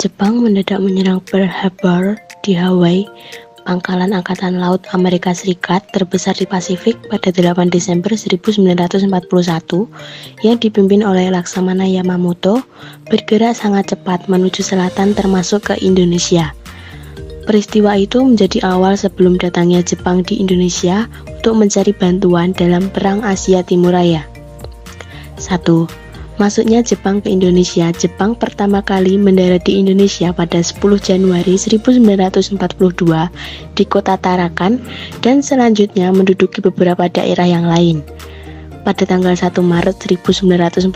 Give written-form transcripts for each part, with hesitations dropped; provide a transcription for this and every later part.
Jepang mendadak menyerang Pearl Harbor di Hawaii, pangkalan Angkatan Laut Amerika Serikat terbesar di Pasifik pada 8 Desember 1941 yang dipimpin oleh Laksamana Yamamoto, bergerak sangat cepat menuju selatan termasuk ke Indonesia. Peristiwa itu menjadi awal sebelum datangnya Jepang di Indonesia untuk mencari bantuan dalam Perang Asia Timur Raya. 1. Masuknya Jepang ke Indonesia. Jepang pertama kali mendarat di Indonesia pada 10 Januari 1942 di kota Tarakan dan selanjutnya menduduki beberapa daerah yang lain. Pada tanggal 1 Maret 1942,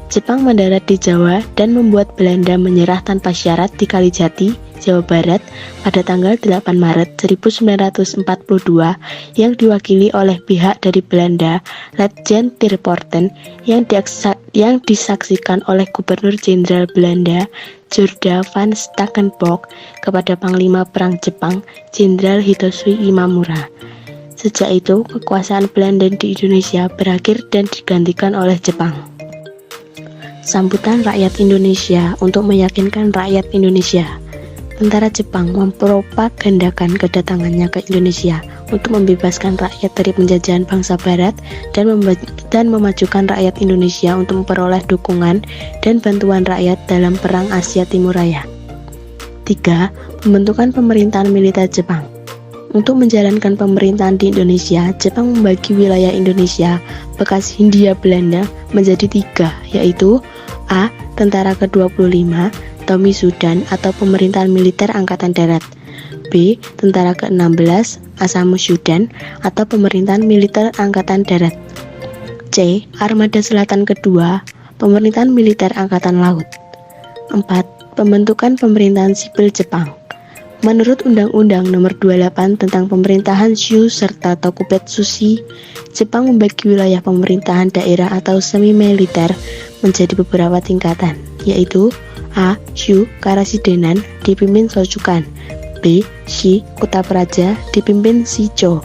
Jepang mendarat di Jawa dan membuat Belanda menyerah tanpa syarat di Kalijati, Jawa Barat pada tanggal 8 Maret 1942 yang diwakili oleh pihak dari Belanda, Letjen Terpoorten, yang disaksikan oleh Gubernur Jenderal Belanda, Jorda van Stackenborg, kepada Panglima Perang Jepang, Jenderal Hitoshi Imamura. Sejak itu, kekuasaan Belanda di Indonesia berakhir dan digantikan oleh Jepang. Sambutan rakyat Indonesia. Untuk meyakinkan rakyat Indonesia, tentara Jepang mempropagandakan kedatangannya ke Indonesia untuk membebaskan rakyat dari penjajahan bangsa Barat dan memajukan rakyat Indonesia untuk memperoleh dukungan dan bantuan rakyat dalam Perang Asia Timur Raya. 3. Pembentukan pemerintahan militer Jepang. Untuk menjalankan pemerintahan di Indonesia, Jepang membagi wilayah Indonesia bekas Hindia Belanda menjadi 3, yaitu A. Tentara ke-25 Tommy Sudan atau Pemerintahan Militer Angkatan Darat, B. Tentara ke-16 Asamu Sudan atau Pemerintahan Militer Angkatan Darat, C. Armada Selatan kedua Pemerintahan Militer Angkatan Laut. 4. Pembentukan pemerintahan sipil Jepang. Menurut Undang-Undang Nomor 28 tentang Pemerintahan Shu serta Tokubetsushi, Jepang membagi wilayah pemerintahan daerah atau semi-militer menjadi beberapa tingkatan, yaitu A. Shu Karasidenan dipimpin Shojukan, B. Shi Kota Praja dipimpin Shicho,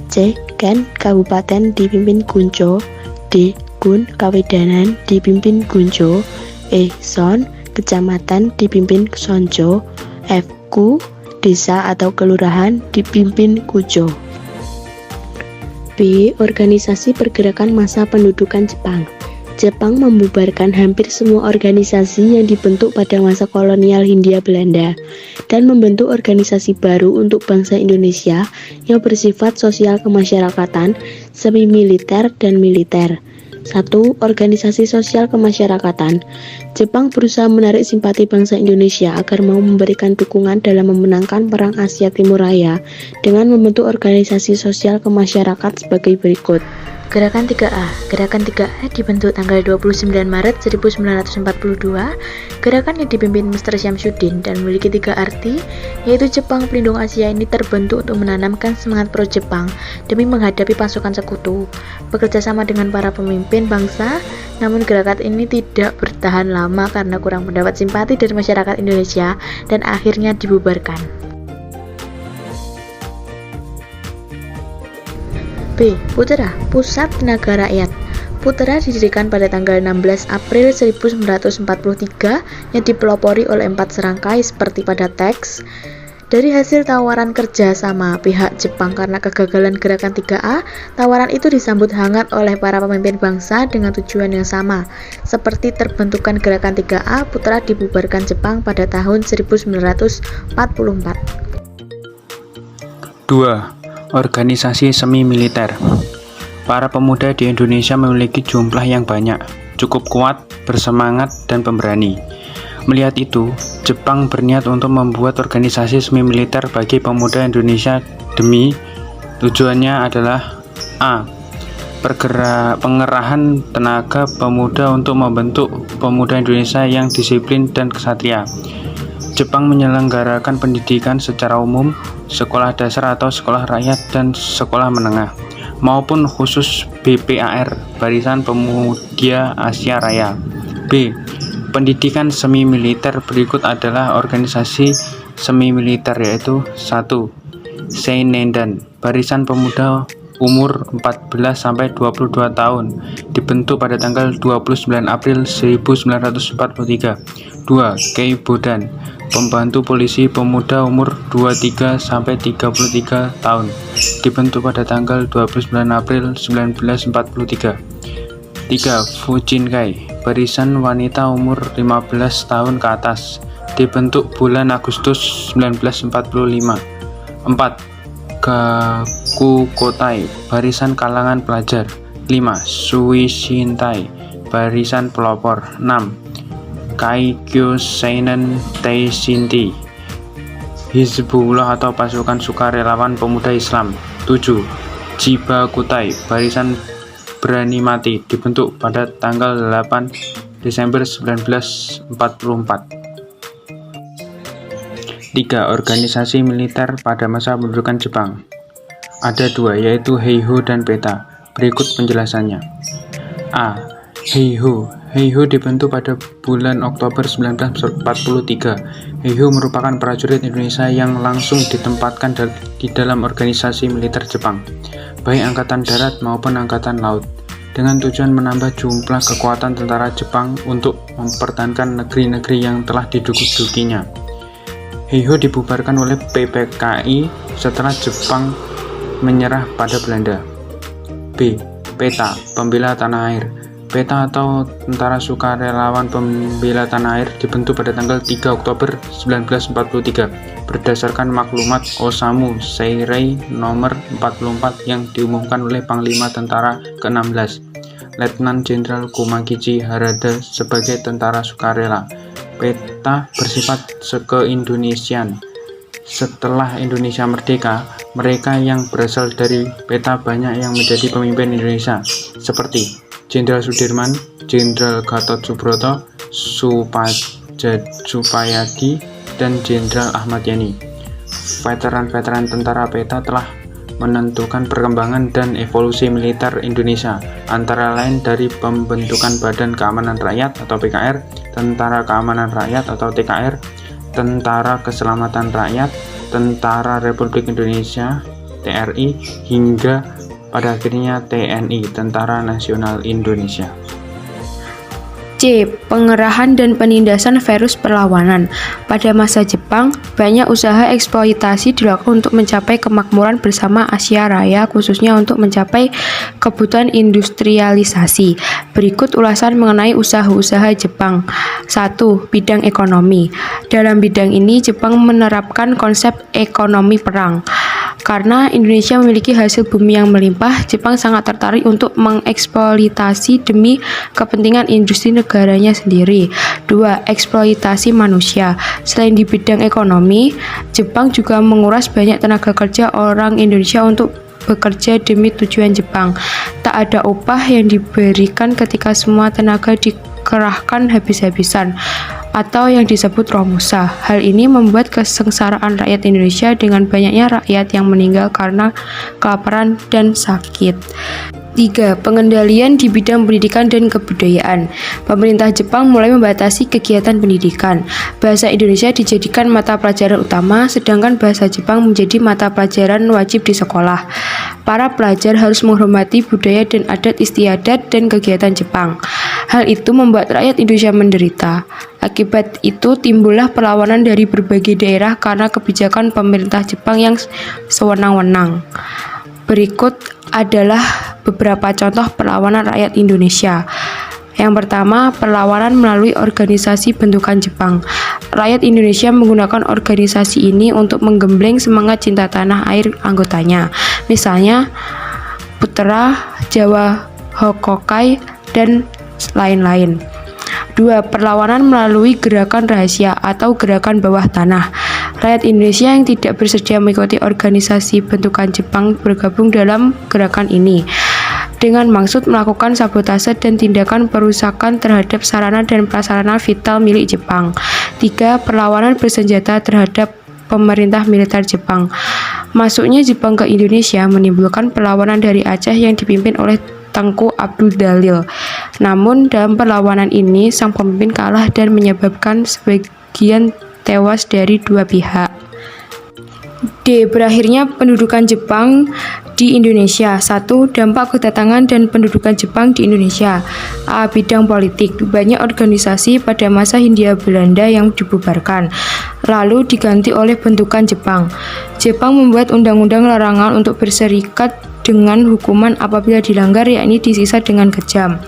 C. Ken Kabupaten dipimpin Guncho, D. Gun Kawedanan dipimpin Guncho, E. Son Kecamatan dipimpin Sonjo, F. Ku Desa atau Kelurahan dipimpin Kujo. B. Organisasi Pergerakan Massa Pendudukan Jepang. Jepang membubarkan hampir semua organisasi yang dibentuk pada masa kolonial Hindia Belanda dan membentuk organisasi baru untuk bangsa Indonesia yang bersifat sosial kemasyarakatan, semi-militer, dan militer. 1. Organisasi sosial kemasyarakatan. Jepang berusaha menarik simpati bangsa Indonesia agar mau memberikan dukungan dalam memenangkan Perang Asia Timur Raya dengan membentuk organisasi sosial kemasyarakatan sebagai berikut. Gerakan 3A. Gerakan 3A dibentuk tanggal 29 Maret 1942. Gerakan yang dipimpin Mr. Syamsuddin dan memiliki 3 arti, yaitu Jepang Pelindung Asia ini terbentuk untuk menanamkan semangat pro-Jepang demi menghadapi pasukan sekutu, bekerja sama dengan para pemimpin bangsa. Namun gerakan ini tidak bertahan lama karena kurang mendapat simpati dari masyarakat Indonesia dan akhirnya dibubarkan. B. Putera, Pusat Tenaga Rakyat. Putera didirikan pada tanggal 16 April 1943 yang dipelopori oleh 4 serangkai seperti pada teks. Dari hasil tawaran kerja sama pihak Jepang karena kegagalan gerakan 3A, tawaran itu disambut hangat oleh para pemimpin bangsa dengan tujuan yang sama. Seperti terbentukan gerakan 3A, Putera dibubarkan Jepang pada tahun 1944. 2. Organisasi semi-militer. Para pemuda di Indonesia memiliki jumlah yang banyak, cukup kuat, bersemangat, dan pemberani. Melihat itu, Jepang berniat untuk membuat organisasi semi-militer bagi pemuda Indonesia demi tujuannya adalah A. Pengerahan tenaga pemuda untuk membentuk pemuda Indonesia yang disiplin dan kesatria. Jepang menyelenggarakan pendidikan secara umum, sekolah dasar atau sekolah rakyat dan sekolah menengah, maupun khusus BPAR, Barisan Pemuda Asia Raya. B. Pendidikan semi-militer berikut adalah organisasi semi-militer, yaitu 1. Seinendan, Barisan Pemuda umur 14-22 tahun, dibentuk pada tanggal 29 April 1943. 2. Kei Bodan, pembantu polisi pemuda umur 23-33 tahun, dibentuk pada tanggal 29 April 1943. 3. Fu Jin Kai, barisan wanita umur 15 tahun ke atas, dibentuk bulan Agustus 1945. 4. Gaku Kotai, barisan kalangan pelajar. 5. Sui Shintai, barisan pelopor. 6. Kaikyo Seinen Taishinti, Hizbullah atau pasukan sukarelawan pemuda Islam. 7. Jiba Kutai, barisan berani mati, dibentuk pada tanggal 8 Desember 1944. 3. Organisasi militer pada masa pendudukan Jepang. Ada 2, yaitu Heiho dan Peta. Berikut penjelasannya. A. Heiho. Heiho dibentuk pada bulan Oktober 1943. Heiho merupakan prajurit Indonesia yang langsung ditempatkan di dalam organisasi militer Jepang, baik Angkatan Darat maupun Angkatan Laut, dengan tujuan menambah jumlah kekuatan tentara Jepang untuk mempertahankan negeri-negeri yang telah didudukinya. Heiho dibubarkan oleh PPKI setelah Jepang menyerah pada Belanda. B. Peta, pembela tanah air. Peta atau Tentara Sukarelawan Pembela Tanah Air dibentuk pada tanggal 3 Oktober 1943 berdasarkan maklumat Osamu Seirei nomor 44 yang diumumkan oleh Panglima Tentara ke-16, Letnan Jenderal Kumagichi Harada sebagai tentara sukarela. Peta bersifat se-Indonesian. Setelah Indonesia merdeka, mereka yang berasal dari Peta banyak yang menjadi pemimpin Indonesia, seperti Jenderal Sudirman, Jenderal Gatot Subroto, Supayadi, dan Jenderal Ahmad Yani. Veteran-veteran tentara Peta telah menentukan perkembangan dan evolusi militer Indonesia, antara lain dari pembentukan Badan Keamanan Rakyat atau PKR, Tentara Keamanan Rakyat atau TKR, Tentara Keselamatan Rakyat, Tentara Republik Indonesia TRI, hingga pada akhirnya TNI, Tentara Nasional Indonesia. C. Pengerahan dan penindasan virus perlawanan. Pada masa Jepang, banyak usaha eksploitasi dilakukan untuk mencapai kemakmuran bersama Asia Raya, khususnya untuk mencapai kebutuhan industrialisasi. Berikut ulasan mengenai usaha-usaha Jepang. 1. Bidang ekonomi. Dalam bidang ini, Jepang menerapkan konsep ekonomi perang. Karena Indonesia memiliki hasil bumi yang melimpah, Jepang sangat tertarik untuk mengeksploitasi demi kepentingan industri negaranya sendiri. 2. Eksploitasi manusia. Selain di bidang ekonomi, Jepang juga menguras banyak tenaga kerja orang Indonesia untuk bekerja demi tujuan Jepang. Tak ada upah yang diberikan ketika semua tenaga dikerahkan habis-habisan, atau yang disebut romusa. Hal ini membuat kesengsaraan rakyat Indonesia dengan banyaknya rakyat yang meninggal karena kelaparan dan sakit. 3. Pengendalian di bidang pendidikan dan kebudayaan. Pemerintah Jepang mulai membatasi kegiatan pendidikan. Bahasa Indonesia dijadikan mata pelajaran utama, sedangkan bahasa Jepang menjadi mata pelajaran wajib di sekolah. Para pelajar harus menghormati budaya dan adat istiadat dan kegiatan Jepang. Hal itu membuat rakyat Indonesia menderita. Akibat itu timbullah perlawanan dari berbagai daerah karena kebijakan pemerintah Jepang yang sewenang-wenang. Berikut adalah beberapa contoh perlawanan rakyat Indonesia. Yang pertama, perlawanan melalui organisasi bentukan Jepang. Rakyat Indonesia menggunakan organisasi ini untuk menggembleng semangat cinta tanah air anggotanya. Misalnya, Putra, Jawa, Hokokai, dan lain-lain. 2. Perlawanan melalui gerakan rahasia atau gerakan bawah tanah. Rakyat Indonesia yang tidak bersedia mengikuti organisasi bentukan Jepang bergabung dalam gerakan ini dengan maksud melakukan sabotase dan tindakan perusakan terhadap sarana dan prasarana vital milik Jepang. 3. Perlawanan bersenjata terhadap pemerintah militer Jepang. Masuknya Jepang ke Indonesia menimbulkan perlawanan dari Aceh yang dipimpin oleh Tengku Abdul Dalil. Namun dalam perlawanan ini sang pemimpin kalah dan menyebabkan sebagian tewas dari dua pihak. D. Berakhirnya pendudukan Jepang di Indonesia. 1. Dampak kedatangan dan pendudukan Jepang di Indonesia. A. Bidang politik. Banyak organisasi pada masa Hindia Belanda yang dibubarkan, lalu diganti oleh bentukan Jepang. Jepang membuat undang-undang larangan untuk berserikat dengan hukuman apabila dilanggar, yakni disiksa dengan kejam.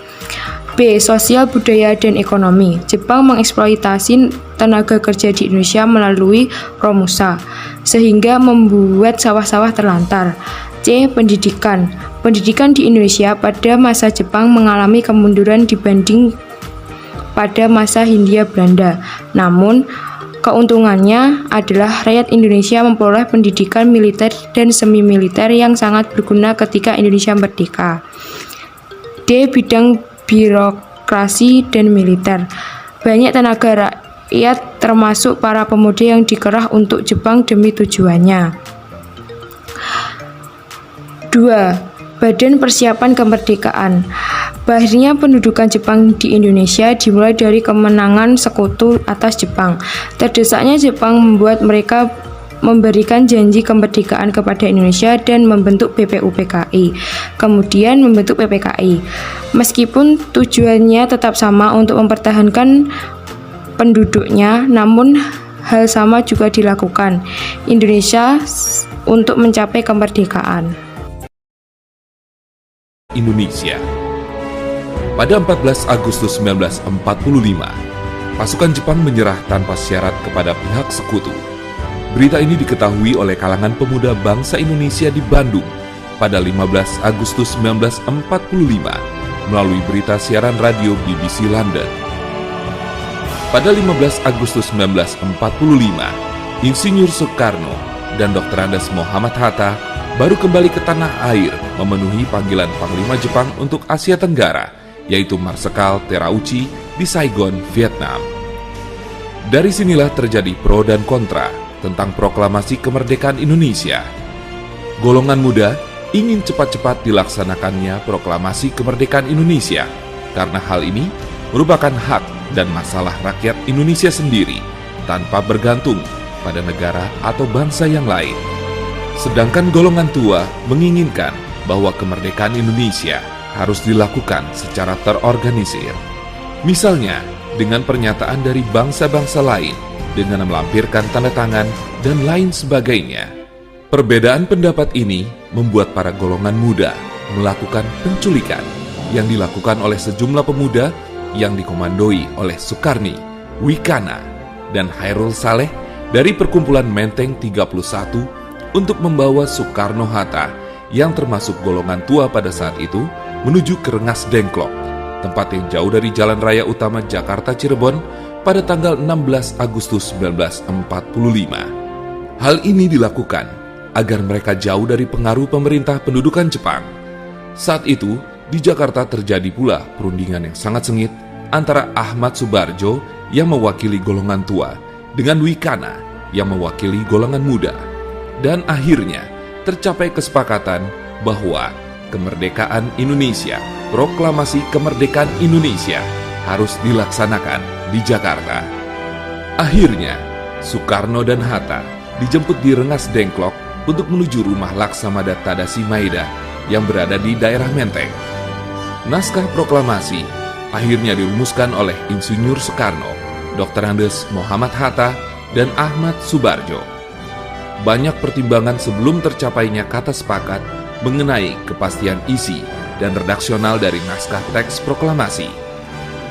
B. Sosial, budaya, dan ekonomi. Jepang mengeksploitasi tenaga kerja di Indonesia melalui Romusa, sehingga membuat sawah-sawah terlantar. C. Pendidikan. Pendidikan di Indonesia pada masa Jepang mengalami kemunduran dibanding pada masa Hindia Belanda. Namun, keuntungannya adalah rakyat Indonesia memperoleh pendidikan militer dan semi-militer yang sangat berguna ketika Indonesia merdeka. D. Bidang birokrasi dan militer. Banyak tenaga rakyat termasuk para pemuda yang dikerah untuk Jepang demi tujuannya. 2. Badan Persiapan Kemerdekaan. Berakhirnya pendudukan Jepang di Indonesia dimulai dari kemenangan sekutu atas Jepang. Terdesaknya Jepang membuat mereka memberikan janji kemerdekaan kepada Indonesia dan membentuk BPUPKI, kemudian membentuk PPKI. Meskipun tujuannya tetap sama untuk mempertahankan penduduknya, namun hal sama juga dilakukan Indonesia untuk mencapai kemerdekaan. Indonesia. Pada 14 Agustus 1945, pasukan Jepang menyerah tanpa syarat kepada pihak sekutu. Berita ini diketahui oleh kalangan pemuda bangsa Indonesia di Bandung pada 15 Agustus 1945 melalui berita siaran radio BBC London. Pada 15 Agustus 1945, Insinyur Soekarno dan Dr. Andes Muhammad Hatta baru kembali ke tanah air memenuhi panggilan Panglima Jepang untuk Asia Tenggara, yaitu Marsekal Terauchi di Saigon, Vietnam. Dari sinilah terjadi pro dan kontra tentang proklamasi kemerdekaan Indonesia. Golongan muda ingin cepat-cepat dilaksanakannya proklamasi kemerdekaan Indonesia, karena hal ini merupakan hak dan masalah rakyat Indonesia sendiri, tanpa bergantung pada negara atau bangsa yang lain. Sedangkan golongan tua menginginkan bahwa kemerdekaan Indonesia harus dilakukan secara terorganisir. Misalnya, dengan pernyataan dari bangsa-bangsa lain, dengan melampirkan tanda tangan, dan lain sebagainya. Perbedaan pendapat ini membuat para golongan muda melakukan penculikan yang dilakukan oleh sejumlah pemuda yang dikomandoi oleh Sukarni, Wikana, dan Hairul Saleh dari perkumpulan Menteng 31 untuk membawa Soekarno-Hatta yang termasuk golongan tua pada saat itu menuju ke Rengas Dengklok, tempat yang jauh dari jalan raya utama Jakarta Cirebon, pada tanggal 16 Agustus 1945. Hal ini dilakukan agar mereka jauh dari pengaruh pemerintah pendudukan Jepang. Saat itu, di Jakarta terjadi pula perundingan yang sangat sengit antara Ahmad Subarjo yang mewakili golongan tua dengan Wikana yang mewakili golongan muda. Dan akhirnya tercapai kesepakatan bahwa kemerdekaan Indonesia, proklamasi kemerdekaan Indonesia harus dilaksanakan di Jakarta. Akhirnya, Soekarno dan Hatta dijemput di Rengas Dengklok untuk menuju rumah Laksamada Tadashi Maeda yang berada di daerah Menteng. Naskah proklamasi akhirnya dirumuskan oleh Insinyur Soekarno, Dr. Andes Muhammad Hatta, dan Ahmad Subarjo. Banyak pertimbangan sebelum tercapainya kata sepakat mengenai kepastian isi dan redaksional dari naskah teks proklamasi.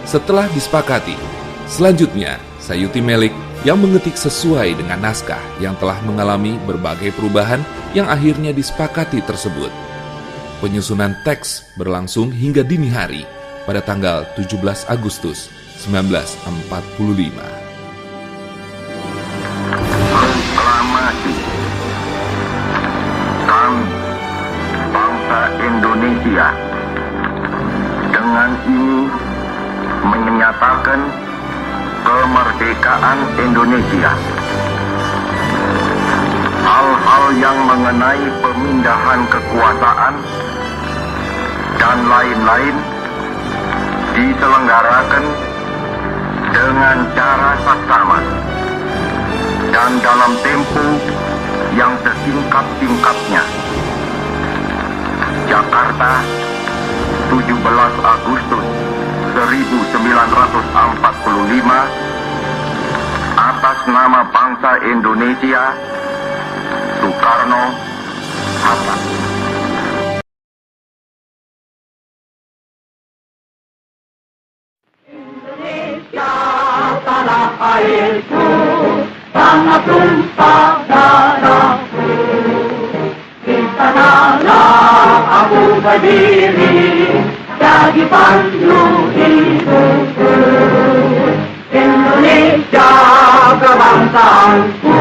Setelah disepakati, selanjutnya Sayuti Melik yang mengetik sesuai dengan naskah yang telah mengalami berbagai perubahan yang akhirnya disepakati tersebut. Penyusunan teks berlangsung hingga dini hari pada tanggal 17 Agustus 1945. Proklamasi. Kami, bangsa Indonesia, dengan ini menyatakan kemerdekaan Indonesia. Hal-hal yang mengenai pemindahan kekuasaan dan lain-lain diselenggarakan dengan cara saksama dan dalam tempo yang sesingkat-singkatnya. Jakarta, 17 Agustus 1945, atas nama bangsa Indonesia, Soekarno-Hatta. Tanah airku, tanah tumpah darahku. Di sanalah aku berdiri, jadi pandu hidupku. Indonesia kebangsaanku,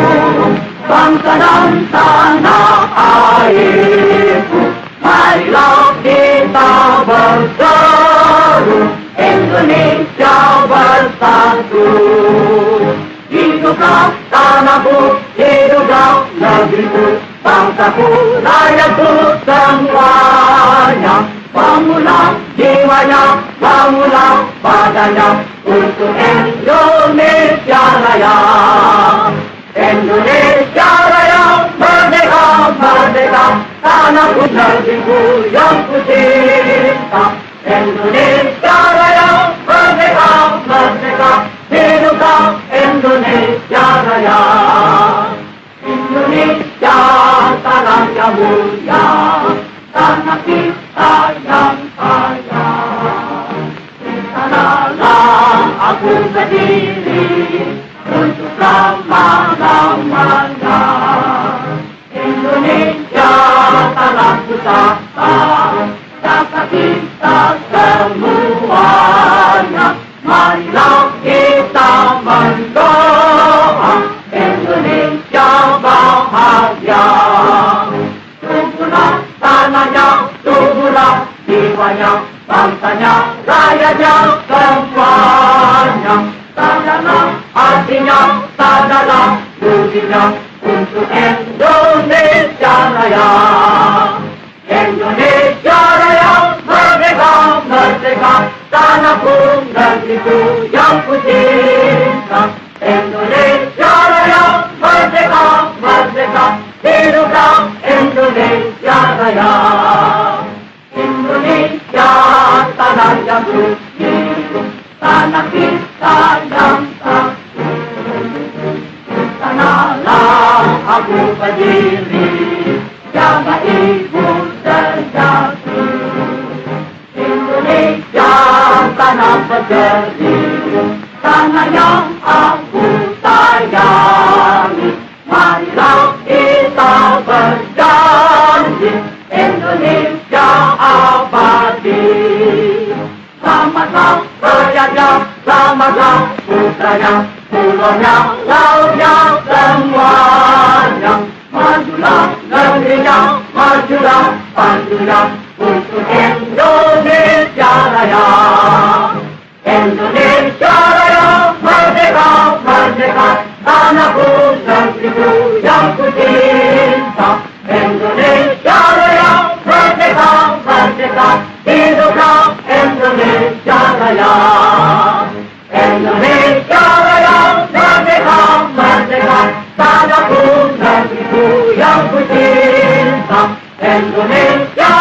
bangsa dan tanah airku. Marilah kita berseru, Indonesia bersatu. Hiduplah tanahku, hiduplah negeriku, bangsaku, rakyatku semuanya. Bangunlah jiwanya, bangunlah badannya, untuk Indonesia Raya. Indonesia Raya, merdeka, merdeka, tanahku, negeriku yang ku cinta. Indonesia Raya, merdeka, merdeka, hiduplah Indonesia Raya. Indonesia tanah yang mulia, tanah kita yang kaya. Di sanalah aku berdiri untuk selama-lamanya. Indonesia tanah pusaka, dapat kita semuanya. Marilah kita mendoa Indonesia bahagia. Tubuhlah tanahnya, tubuhlah jiwanya, bangsanya, rakyatnya semuanya. Sadarlah hatinya, sadarlah budinya, untuk Indonesia Raya. Indonesia Raya, merdeka, merdeka, tanahku, negeriku yang ku cinta. Indonesia Raya, merdeka, merdeka, hiduplah Indonesia Raya. Indonesia tanah yang suci, tanah kita yang satu. Sanalah aku berdiri, jaga ibu sejati. Indonesia tanah berseri, tanah yang aku sayangi. Marilah kita berjanji, Indonesia abadi. Selamatlah rakyatnya, selamatlah putranya, pulaunya, lautnya, semuanya. Majulah negerinya, majulah pandunya, untuk Indonesia Raya. Indonesia Raya, merdeka, merdeka, tanahku, negeriku yang ku cinta. Indonesia Raya, merdeka, merdeka, hiduplah Indonesia Raya. Indonesia Raya, merdeka, merdeka, tanahku, negeriku yang ku cinta. Indonesia